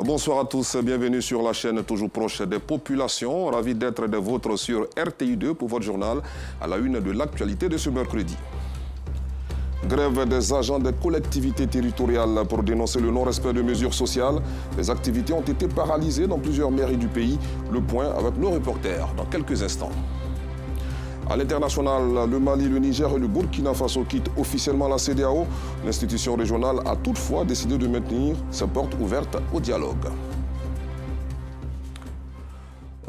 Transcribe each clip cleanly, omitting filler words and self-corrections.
Bonsoir à tous, bienvenue sur la chaîne toujours proche des populations. Ravi d'être des vôtres sur RTI2 pour votre journal à la une de l'actualité de ce mercredi. Grève des agents des collectivités territoriales pour dénoncer le non-respect de mesures sociales. Les activités ont été paralysées dans plusieurs mairies du pays. Le point avec nos reporters dans quelques instants. À l'international, le Mali, le Niger et le Burkina Faso quittent officiellement la CEDEAO. L'institution régionale a toutefois décidé de maintenir ses portes ouvertes au dialogue.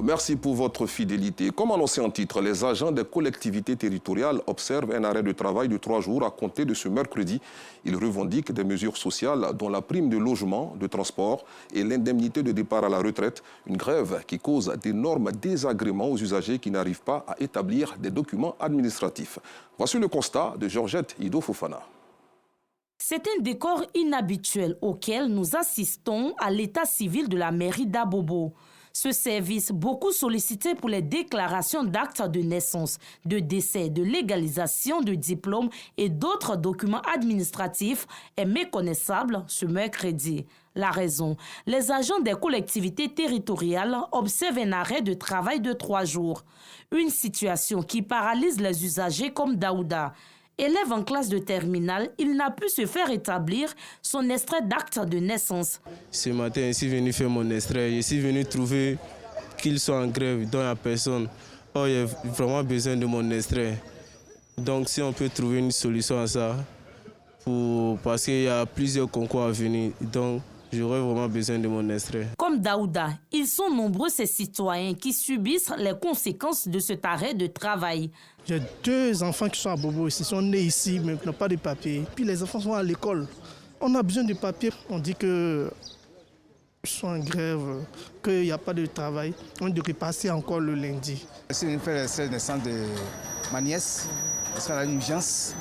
Merci pour votre fidélité. Comme annoncé en titre, les agents des collectivités territoriales observent un arrêt de travail de 3 jours à compter de ce mercredi. Ils revendiquent des mesures sociales dont la prime de logement, de transport et l'indemnité de départ à la retraite. Une grève qui cause d'énormes désagréments aux usagers qui n'arrivent pas à établir des documents administratifs. Voici le constat de Georgette Ido Fofana. C'est un décor inhabituel auquel nous assistons à l'état civil de la mairie d'Abobo. Ce service, beaucoup sollicité pour les déclarations d'actes de naissance, de décès, de légalisation de diplômes et d'autres documents administratifs, est méconnaissable ce mercredi. La raison, les agents des collectivités territoriales observent un arrêt de travail de 3 jours. Une situation qui paralyse les usagers comme Daouda. Élève en classe de terminale, il n'a pu se faire établir son extrait d'acte de naissance. Ce matin, je suis venu faire mon extrait. Je suis venu trouver qu'ils sont en grève, dont il n'y a personne. Oh, il y a vraiment besoin de mon extrait. Donc, si on peut trouver une solution à ça, parce qu'il y a plusieurs concours à venir. Donc, j'aurais vraiment besoin de mon extrait. Comme Daouda, ils sont nombreux ces citoyens qui subissent les conséquences de cet arrêt de travail. J'ai 2 enfants qui sont à Bobo, ils sont nés ici, mais qui n'ont pas de papier. Puis les enfants sont à l'école. On a besoin de papier. On dit qu'ils sont en grève, qu'il n'y a pas de travail. On devrait passer encore le lundi. Je suis venu faire l'extrait de naissance de ma nièce, parce qu'elle a une urgence.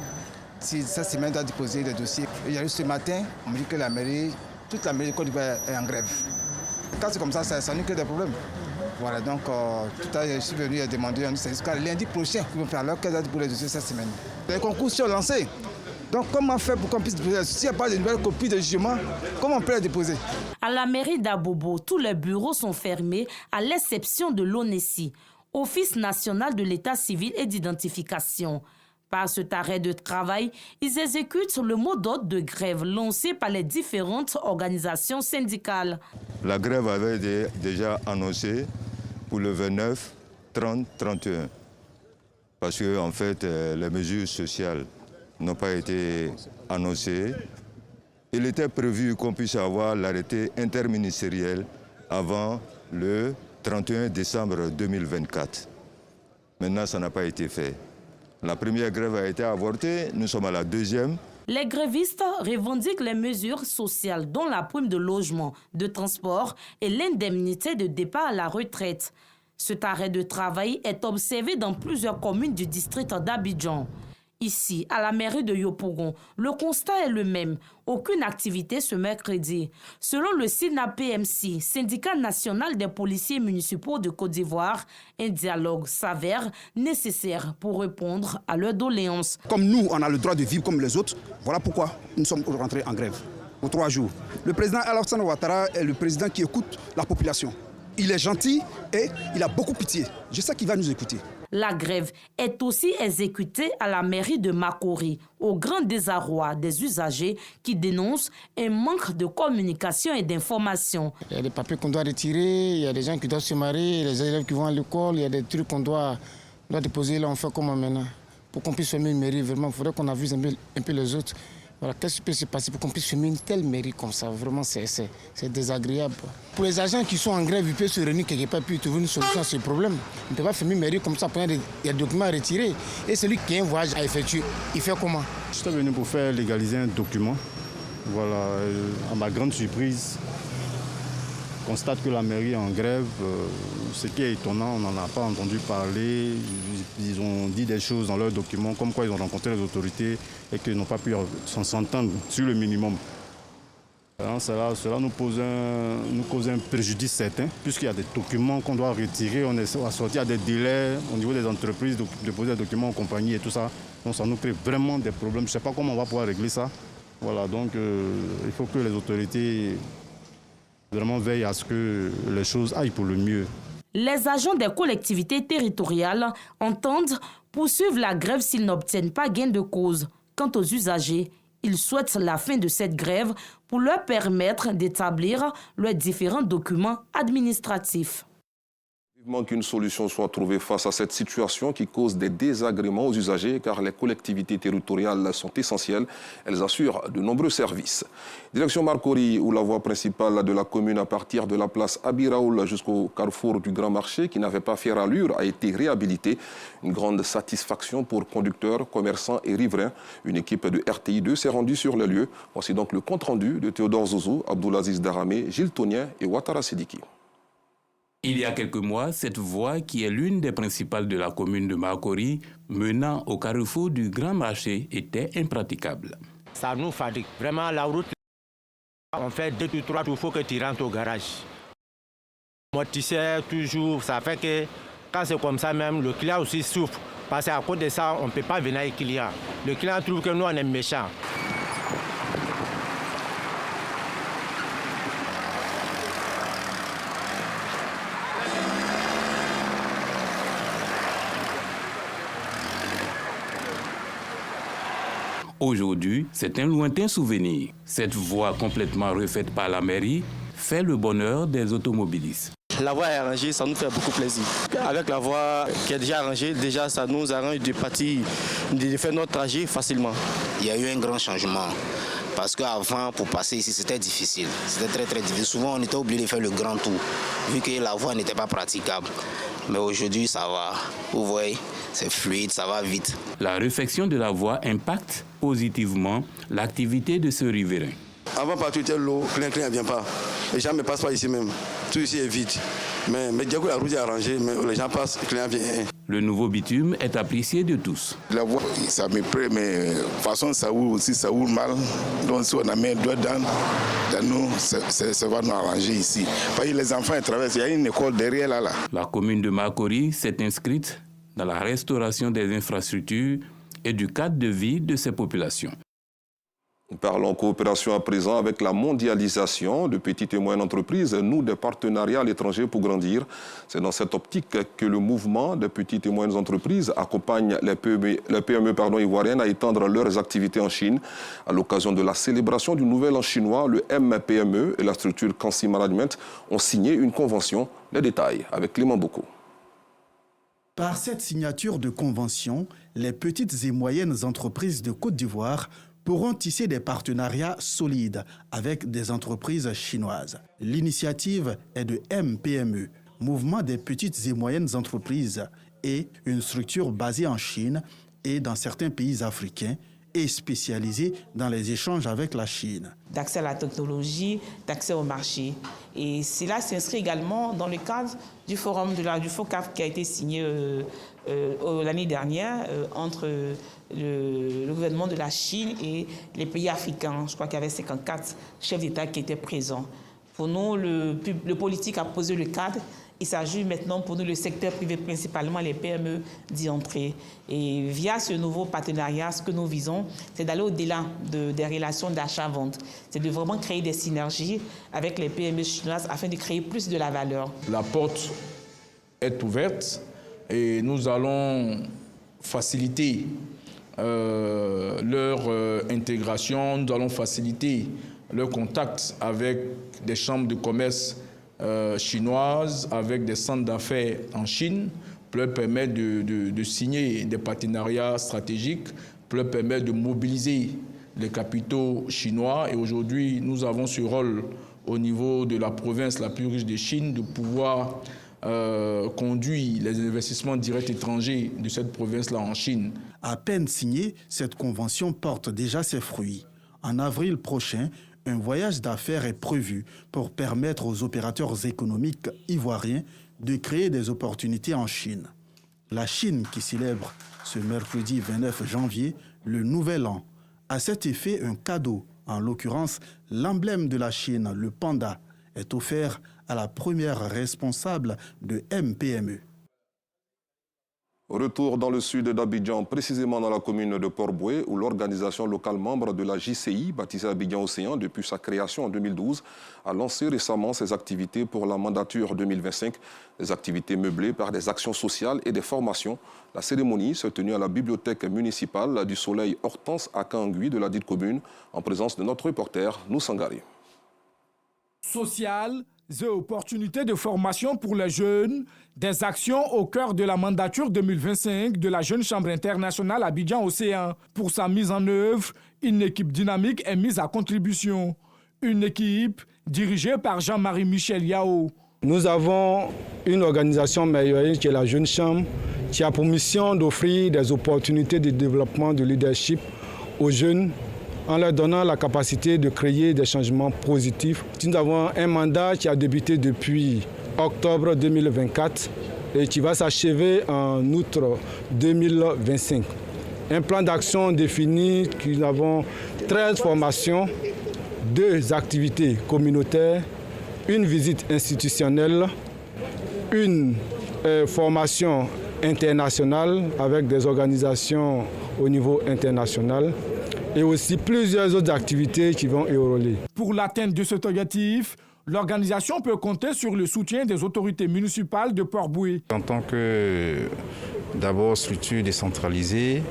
Si cette semaine, doit déposer le dossier. Il y a eu ce matin, on me dit que la mairie, toute la mairie de Côte d'Ivoire est en grève. Quand c'est comme ça nous crée des problèmes. Voilà, donc tout à l'heure, je suis venu demander un c'est jusqu'à lundi prochain qu'ils vont faire leur cas pour les dossiers cette semaine. Les concours sont lancés. Donc comment faire pour qu'on puisse déposer? S'il n'y a pas de nouvelles copies de jugement, comment on peut les déposer? À la mairie d'Abobo, tous les bureaux sont fermés à l'exception de l'ONESI, Office national de l'état civil et d'identification. Par cet arrêt de travail, ils exécutent le mot d'ordre de grève lancé par les différentes organisations syndicales. La grève avait déjà annoncé pour le 29, 30, 31. Parce que, en fait, les mesures sociales n'ont pas été annoncées. Il était prévu qu'on puisse avoir l'arrêté interministériel avant le 31 décembre 2024. Maintenant, ça n'a pas été fait. La première grève a été avortée, nous sommes à la deuxième. Les grévistes revendiquent les mesures sociales dont la prime de logement, de transport et l'indemnité de départ à la retraite. Cet arrêt de travail est observé dans plusieurs communes du district d'Abidjan. Ici, à la mairie de Yopougon, le constat est le même. Aucune activité ce mercredi. Selon le SINAPMC, syndicat national des policiers municipaux de Côte d'Ivoire, un dialogue s'avère nécessaire pour répondre à leurs doléances. Comme nous, on a le droit de vivre comme les autres, voilà pourquoi nous sommes rentrés en grève pour 3 jours. Le président Alassane Ouattara est le président qui écoute la population. Il est gentil et il a beaucoup pitié. Je sais qu'il va nous écouter. La grève est aussi exécutée à la mairie de Makori, au grand désarroi des usagers qui dénoncent un manque de communication et d'information. Il y a des papiers qu'on doit retirer, il y a des gens qui doivent se marier, les élèves qui vont à l'école, il y a des trucs qu'on doit déposer. Là, on fait comment maintenant? Pour qu'on puisse fermer une mairie, vraiment, il faudrait qu'on avise un peu les autres. Voilà, qu'est-ce qui peut se passer pour qu'on puisse fermer une telle mairie comme ça? Vraiment, c'est désagréable. Pour les agents qui sont en grève, ils peuvent se réunir quelque part puis trouver une solution à ce problème. On ne peut pas fermer une mairie comme ça, il y a des documents à retirer. Et celui qui a un voyage à effectuer, il fait comment? Je suis venu pour faire légaliser un document. Voilà, à ma grande surprise, je constate que la mairie est en grève. Ce qui est étonnant, on n'en a pas entendu parler. Ils ont dit des choses dans leurs documents, comme quoi ils ont rencontré les autorités et qu'ils n'ont pas pu s'entendre sur le minimum. Alors cela nous cause un préjudice certain, puisqu'il y a des documents qu'on doit retirer, on est assorti à des délais au niveau des entreprises, de déposer des documents en compagnie et tout ça. Donc ça nous crée vraiment des problèmes. Je ne sais pas comment on va pouvoir régler ça. Voilà, donc il faut que les autorités Vraiment veille à ce que les choses aillent pour le mieux. Les agents des collectivités territoriales entendent poursuivre la grève s'ils n'obtiennent pas gain de cause. Quant aux usagers, ils souhaitent la fin de cette grève pour leur permettre d'établir leurs différents documents administratifs. Vivement qu'une solution soit trouvée face à cette situation qui cause des désagréments aux usagers car les collectivités territoriales sont essentielles. Elles assurent de nombreux services. Direction Marcory où la voie principale de la commune à partir de la place Abiraoul jusqu'au carrefour du Grand Marché qui n'avait pas fière allure a été réhabilitée. Une grande satisfaction pour conducteurs, commerçants et riverains. Une équipe de RTI2 s'est rendue sur les lieux. Voici donc le compte-rendu de Théodore Zouzou, Abdoulaziz Daramé, Gilles Tonien et Ouattara Sidiki. Il y a quelques mois, cette voie, qui est l'une des principales de la commune de Marcory, menant au carrefour du Grand Marché, était impraticable. Ça nous fatigue. Vraiment, la route, on fait 2 ou 3 tours, il faut que tu rentres au garage. Amortisseur, toujours, ça fait que quand c'est comme ça même, le client aussi souffre. Parce qu'à cause de ça, on ne peut pas venir avec le client. Le client trouve que nous, on est méchants. Aujourd'hui, c'est un lointain souvenir. Cette voie complètement refaite par la mairie fait le bonheur des automobilistes. La voie est arrangée, ça nous fait beaucoup plaisir. Avec la voie qui est déjà arrangée, déjà ça nous arrange de partir, de faire notre trajet facilement. Il y a eu un grand changement. Parce qu'avant, pour passer ici, c'était difficile. C'était très très difficile. Souvent, on était obligé de faire le grand tour, vu que la voie n'était pas praticable. Mais aujourd'hui, ça va. Vous voyez, c'est fluide, ça va vite. La réfection de la voie impacte positivement l'activité de ce riverain. Avant, partout était l'eau, le client ne vient pas. Les gens ne passent pas ici même. Tout ici est vide. Mais dès que la route est arrangée, les gens passent, le client vient. Le nouveau bitume est apprécié de tous. La voie, ça me plaît, mais de toute façon, ça roule aussi, ça roule mal. Donc si on a mis un doigt dans nous, ça va nous arranger ici. Parce que les enfants ils traversent, il y a une école derrière là. La commune de Marcory s'est inscrite dans la restauration des infrastructures et du cadre de vie de ses populations. Parlons coopération à présent avec la mondialisation de petites et moyennes entreprises, nous des partenariats à l'étranger pour grandir. C'est dans cette optique que le mouvement des petites et moyennes entreprises accompagne les PME ivoiriennes à étendre leurs activités en Chine. À l'occasion de la célébration du Nouvel An chinois, le MPME et la structure Kansi Management ont signé une convention. Les détails avec Clément Boko. Par cette signature de convention, les petites et moyennes entreprises de Côte d'Ivoire pourront tisser des partenariats solides avec des entreprises chinoises. L'initiative est de MPME, Mouvement des petites et moyennes entreprises, et une structure basée en Chine et dans certains pays africains et spécialisée dans les échanges avec la Chine. D'accès à la technologie, d'accès au marché. Et cela s'inscrit également dans le cadre du forum du FOCAF qui a été signé l'année dernière entre le gouvernement de la Chine et les pays africains. Je crois qu'il y avait 54 chefs d'État qui étaient présents. Pour nous, le politique a posé le cadre. Il s'agit maintenant pour nous, le secteur privé, principalement les PME, d'y entrer. Et via ce nouveau partenariat, ce que nous visons, c'est d'aller au-delà des relations d'achat-vente. C'est de vraiment créer des synergies avec les PME chinoises afin de créer plus de la valeur. La porte est ouverte et nous allons faciliter leur intégration, nous allons faciliter leur contact avec des chambres de commerce chinoises, avec des centres d'affaires en Chine, pour leur permettre de signer des partenariats stratégiques, pour leur permettre de mobiliser les capitaux chinois. Et aujourd'hui, nous avons ce rôle au niveau de la province la plus riche de Chine, de pouvoir conduire les investissements directs étrangers de cette province-là en Chine. À peine signée, cette convention porte déjà ses fruits. En avril prochain, un voyage d'affaires est prévu pour permettre aux opérateurs économiques ivoiriens de créer des opportunités en Chine. La Chine qui célèbre ce mercredi 29 janvier le Nouvel An. À cet effet, un cadeau, en l'occurrence l'emblème de la Chine, le panda, est offert à la première responsable de MPME. Retour dans le sud d'Abidjan, précisément dans la commune de Port-Boué, où l'organisation locale membre de la JCI, baptisée Abidjan Océan depuis sa création en 2012, a lancé récemment ses activités pour la mandature 2025. Des activités meublées par des actions sociales et des formations. La cérémonie s'est tenue à la bibliothèque municipale du Soleil Hortense à Kangui de la dite commune, en présence de notre reporter Noussangari. Sociales et opportunités de formation pour les jeunes, des actions au cœur de la mandature 2025 de la Jeune Chambre internationale Abidjan Océan. Pour sa mise en œuvre, une équipe dynamique est mise à contribution. Une équipe dirigée par Jean-Marie Michel Yao. Nous avons une organisation meilleure qui est la Jeune Chambre, qui a pour mission d'offrir des opportunités de développement de leadership aux jeunes en leur donnant la capacité de créer des changements positifs. Nous avons un mandat qui a débuté depuis octobre 2024 et qui va s'achever en août 2025. Un plan d'action défini, nous avons 13 formations, 2 activités communautaires, une visite institutionnelle, une formation internationale avec des organisations au niveau international et aussi plusieurs autres activités qui vont évoluer. Pour l'atteinte de cet objectif, l'organisation peut compter sur le soutien des autorités municipales de Port-Boué. En tant que d'abord structure décentralisée,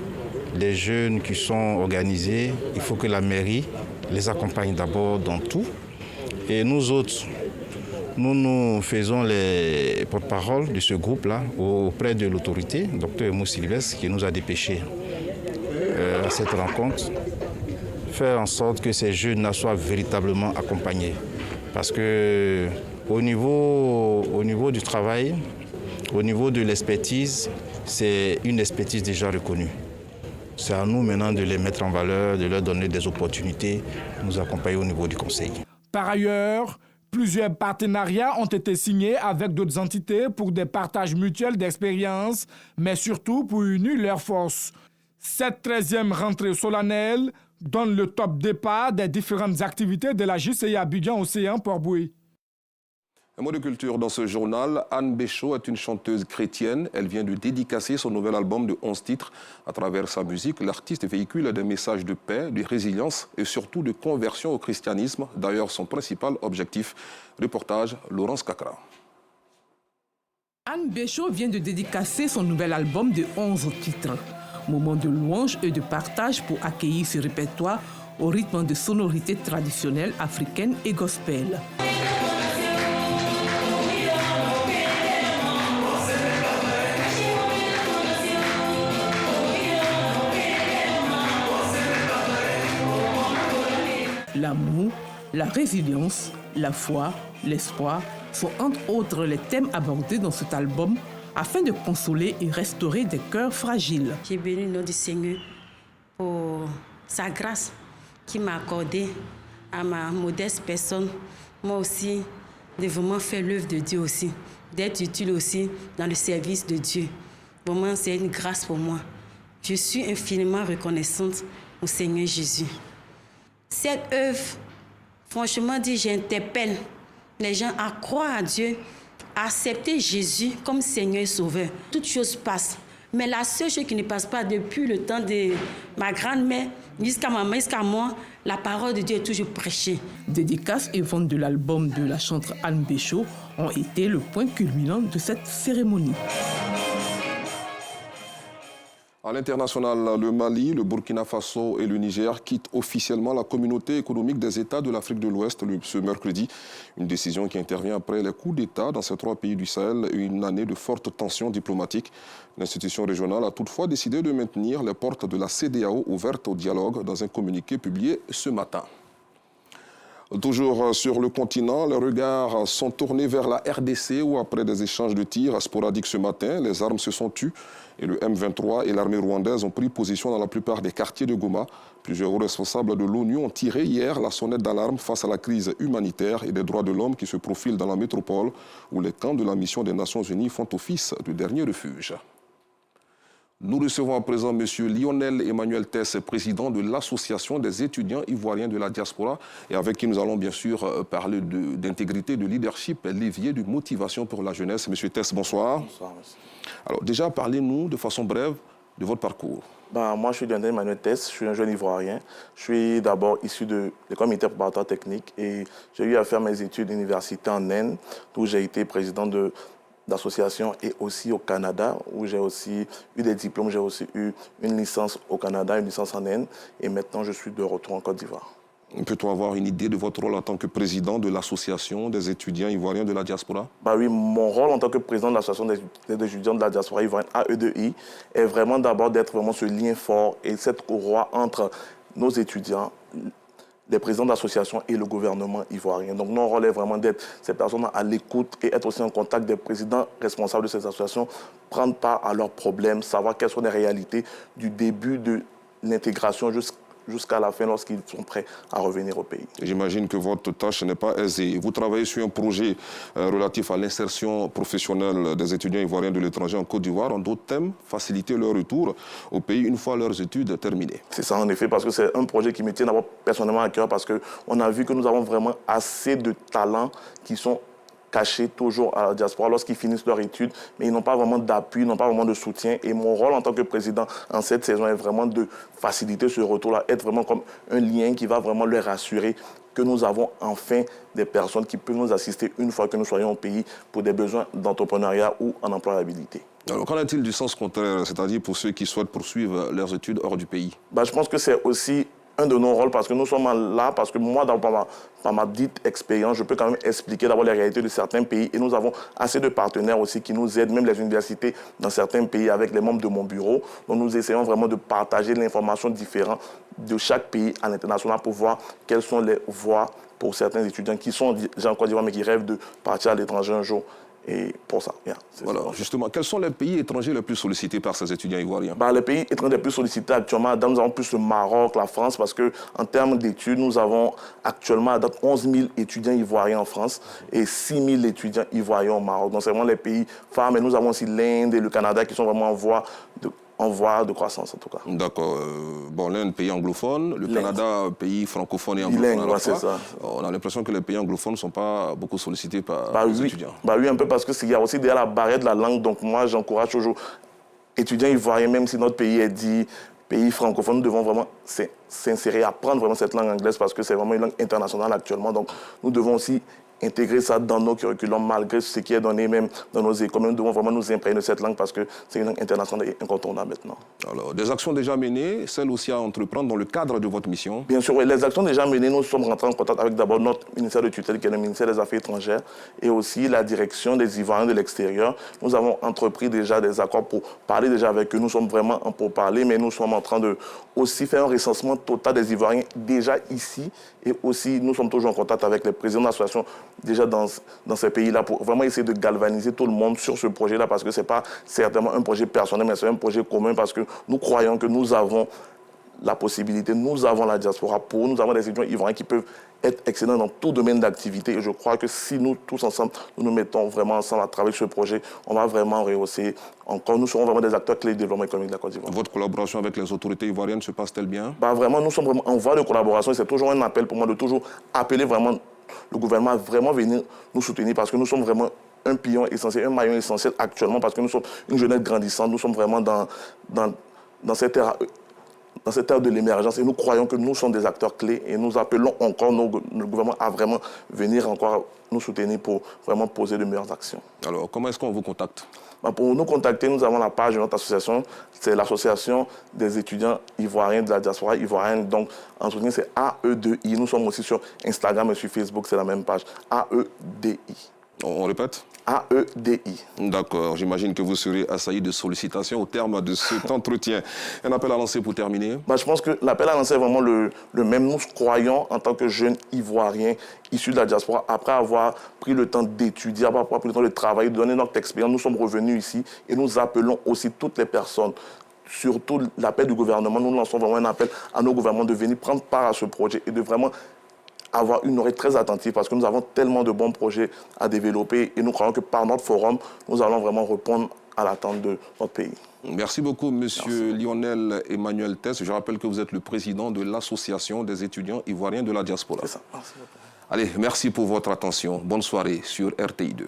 les jeunes qui sont organisés, il faut que la mairie les accompagne d'abord dans tout. Et nous autres, nous faisons les porte-parole de ce groupe-là auprès de l'autorité, Dr Mou Sylvestre, qui nous a dépêchés à cette rencontre, faire en sorte que ces jeunes soient véritablement accompagnés. Parce que au niveau du travail, au niveau de l'expertise, c'est une expertise déjà reconnue. C'est à nous maintenant de les mettre en valeur, de leur donner des opportunités, nous accompagner au niveau du conseil. Par ailleurs, plusieurs partenariats ont été signés avec d'autres entités pour des partages mutuels d'expériences, mais surtout pour unir leurs forces. Cette 13e rentrée solennelle donne le top départ des différentes activités de la JCI Abidjan Océan Port-Boué. Un mot de culture dans ce journal. Anne Béchaud est une chanteuse chrétienne. Elle vient de dédicacer son nouvel album de 11 titres. À travers sa musique, l'artiste véhicule des messages de paix, de résilience et surtout de conversion au christianisme. D'ailleurs, son principal objectif. Reportage, Laurence Kakra. Anne Béchaud vient de dédicacer son nouvel album de 11 titres. Moment de louange et de partage pour accueillir ce répertoire au rythme de sonorités traditionnelles africaines et gospel. L'amour, la résilience, la foi, l'espoir sont entre autres les thèmes abordés dans cet album afin de consoler et restaurer des cœurs fragiles. J'ai béni le nom du Seigneur pour sa grâce qui m'a accordé à ma modeste personne, moi aussi, de vraiment faire l'œuvre de Dieu aussi, d'être utile aussi dans le service de Dieu. Vraiment, c'est une grâce pour moi. Je suis infiniment reconnaissante au Seigneur Jésus. Cette œuvre, franchement dit, j'interpelle les gens à croire à Dieu, à accepter Jésus comme Seigneur et Sauveur. Toutes choses passent. Mais la seule chose qui ne passe pas depuis le temps de ma grand-mère jusqu'à ma mère, jusqu'à moi, la parole de Dieu est toujours prêchée. Dédicaces et ventes de l'album de la chanteuse Anne Béchaud ont été le point culminant de cette cérémonie. À l'international, le Mali, le Burkina Faso et le Niger quittent officiellement la communauté économique des États de l'Afrique de l'Ouest ce mercredi. Une décision qui intervient après les coups d'État dans ces 3 pays du Sahel et une année de fortes tensions diplomatiques. L'institution régionale a toutefois décidé de maintenir les portes de la CEDEAO ouvertes au dialogue dans un communiqué publié ce matin. Toujours sur le continent, les regards sont tournés vers la RDC où, après des échanges de tirs sporadiques ce matin, les armes se sont tues et le M23 et l'armée rwandaise ont pris position dans la plupart des quartiers de Goma. Plusieurs hauts responsables de l'ONU ont tiré hier la sonnette d'alarme face à la crise humanitaire et des droits de l'homme qui se profile dans la métropole où les camps de la mission des Nations Unies font office de dernier refuge. Nous recevons à présent M. Lionel Emmanuel Tess, président de l'Association des étudiants ivoiriens de la diaspora, et avec qui nous allons bien sûr parler d'intégrité, de leadership, levier de motivation pour la jeunesse. M. Tess, bonsoir. Bonsoir, monsieur. Alors déjà, parlez-nous de façon brève de votre parcours. Moi, je suis Lionel Emmanuel Tess, je suis un jeune ivoirien. Je suis d'abord issu de l'école militaire préparatoire technique et j'ai eu à faire mes études d'université en Inde, où j'ai été président d'association et aussi au Canada, où j'ai aussi eu des diplômes. J'ai aussi eu une licence au Canada, une licence en Inde, et maintenant je suis de retour en Côte d'Ivoire. Peut-on avoir une idée de votre rôle en tant que président de l'Association des étudiants ivoiriens de la diaspora? Oui, mon rôle en tant que président de l'Association des étudiants de la diaspora ivoirienne, AE2I, est vraiment d'abord d'être vraiment ce lien fort et cette courroie entre nos étudiants, les présidents d'associations et le gouvernement ivoirien. Donc, notre rôle est vraiment d'être ces personnes à l'écoute et être aussi en contact des présidents responsables de ces associations, prendre part à leurs problèmes, savoir quelles sont les réalités du début de l'intégration jusqu'à la fin lorsqu'ils sont prêts à revenir au pays. J'imagine que votre tâche n'est pas aisée. Vous travaillez sur un projet relatif à l'insertion professionnelle des étudiants ivoiriens de l'étranger en Côte d'Ivoire. En d'autres termes, faciliter leur retour au pays une fois leurs études terminées. C'est ça en effet, parce que c'est un projet qui me tient d'abord personnellement à cœur, parce qu'on a vu que nous avons vraiment assez de talents qui sont cachés toujours à la diaspora lorsqu'ils finissent leur étude, mais ils n'ont pas vraiment d'appui, ils n'ont pas vraiment de soutien. Et mon rôle en tant que président en cette saison est vraiment de faciliter ce retour-là, être vraiment comme un lien qui va vraiment leur assurer que nous avons enfin des personnes qui peuvent nous assister une fois que nous soyons au pays pour des besoins d'entrepreneuriat ou en employabilité. Alors, qu'en est-il du sens contraire, c'est-à-dire pour ceux qui souhaitent poursuivre leurs études hors du pays? Je pense que c'est aussi un de nos rôles, parce que nous sommes là, parce que moi, par ma dite expérience, je peux quand même expliquer d'abord les réalités de certains pays. Et nous avons assez de partenaires aussi qui nous aident, même les universités dans certains pays avec les membres de mon bureau. Donc nous essayons vraiment de partager l'information différente de chaque pays à l'international pour voir quelles sont les voies pour certains étudiants qui sont déjà en Côte d'Ivoire mais qui rêvent de partir à l'étranger un jour. Et pour ça, voilà, justement, quels sont les pays étrangers les plus sollicités par ces étudiants ivoiriens? Les pays étrangers les plus sollicités actuellement, nous avons plus le Maroc, la France, parce qu'en termes d'études, nous avons actuellement à date 11 000 étudiants ivoiriens en France et 6 000 étudiants ivoiriens au Maroc. Donc c'est vraiment les pays phares, mais nous avons aussi l'Inde et le Canada qui sont vraiment en voie de croissance en tout cas. D'accord. L'Inde, pays anglophone, le Canada, pays francophone et anglophone. C'est ça. On a l'impression que les pays anglophones ne sont pas beaucoup sollicités par les étudiants. Oui, un peu parce qu'il y a aussi derrière la barrière de la langue. Donc moi, j'encourage toujours étudiants ivoiriens, même si notre pays est dit pays francophone, nous devons vraiment s'insérer, apprendre vraiment cette langue anglaise parce que c'est vraiment une langue internationale actuellement. Donc nous devons aussi intégrer ça dans nos curriculums, malgré ce qui est donné même dans nos écoles. Nous devons vraiment nous imprégner de cette langue parce que c'est une langue internationale et incontournable maintenant. Alors, des actions déjà menées, celles aussi à entreprendre dans le cadre de votre mission? Bien sûr, oui. Les actions déjà menées, nous sommes rentrés en contact avec d'abord notre ministère de tutelle, qui est le ministère des Affaires étrangères, et aussi la direction des Ivoiriens de l'extérieur. Nous avons entrepris déjà des accords pour parler déjà avec eux. Nous sommes vraiment en pourparlers, mais nous sommes en train de aussi faire un recensement total des Ivoiriens déjà ici. Et aussi, nous sommes toujours en contact avec les présidents d'associations déjà dans ces pays-là pour vraiment essayer de galvaniser tout le monde sur ce projet-là parce que ce n'est pas certainement un projet personnel, mais c'est un projet commun parce que nous croyons que nous avons la possibilité, nous avons la diaspora nous avons des étudiants ivoiriens qui peuvent être excellents dans tout domaine d'activité. Et je crois que si nous, tous ensemble, nous mettons vraiment ensemble à travailler sur ce projet, on va vraiment rehausser encore. Nous serons vraiment des acteurs clés du développement économique de la Côte d'Ivoire. Votre collaboration avec les autorités ivoiriennes se passe-t-elle bien? Vraiment, nous sommes vraiment en voie de collaboration. C'est toujours un appel pour moi de toujours appeler vraiment le gouvernement à vraiment venir nous soutenir parce que nous sommes vraiment un pilier essentiel, un maillon essentiel actuellement parce que nous sommes une jeunesse grandissante. Nous sommes vraiment dans cette ère de l'émergence et nous croyons que nous sommes des acteurs clés et nous appelons encore le gouvernement à vraiment venir encore nous soutenir pour vraiment poser de meilleures actions. Alors, comment est-ce qu'on vous contacte? Pour nous contacter, nous avons la page de notre association, c'est l'association des étudiants ivoiriens de la diaspora ivoirienne. Donc, en soutien, c'est AE2I. Nous sommes aussi sur Instagram et sur Facebook, c'est la même page, AE2I. On répète? AEDI. D'accord. J'imagine que vous serez assailli de sollicitations au terme de cet entretien. Un appel à lancer pour terminer? Je pense que l'appel à lancer est vraiment le même. Nous croyons, en tant que jeunes Ivoiriens issus de la diaspora, après avoir pris le temps d'étudier, après avoir pris le temps de travailler, de donner notre expérience, nous sommes revenus ici et nous appelons aussi toutes les personnes. Surtout l'appel du gouvernement. Nous lançons vraiment un appel à nos gouvernements de venir prendre part à ce projet et de vraiment avoir une oreille très attentive parce que nous avons tellement de bons projets à développer et nous croyons que par notre forum, nous allons vraiment répondre à l'attente de notre pays. Merci beaucoup, Monsieur Lionel Emmanuel Tess. Je rappelle que vous êtes le président de l'Association des étudiants ivoiriens de la diaspora. C'est ça. Merci beaucoup. Allez, merci pour votre attention. Bonne soirée sur RTI2.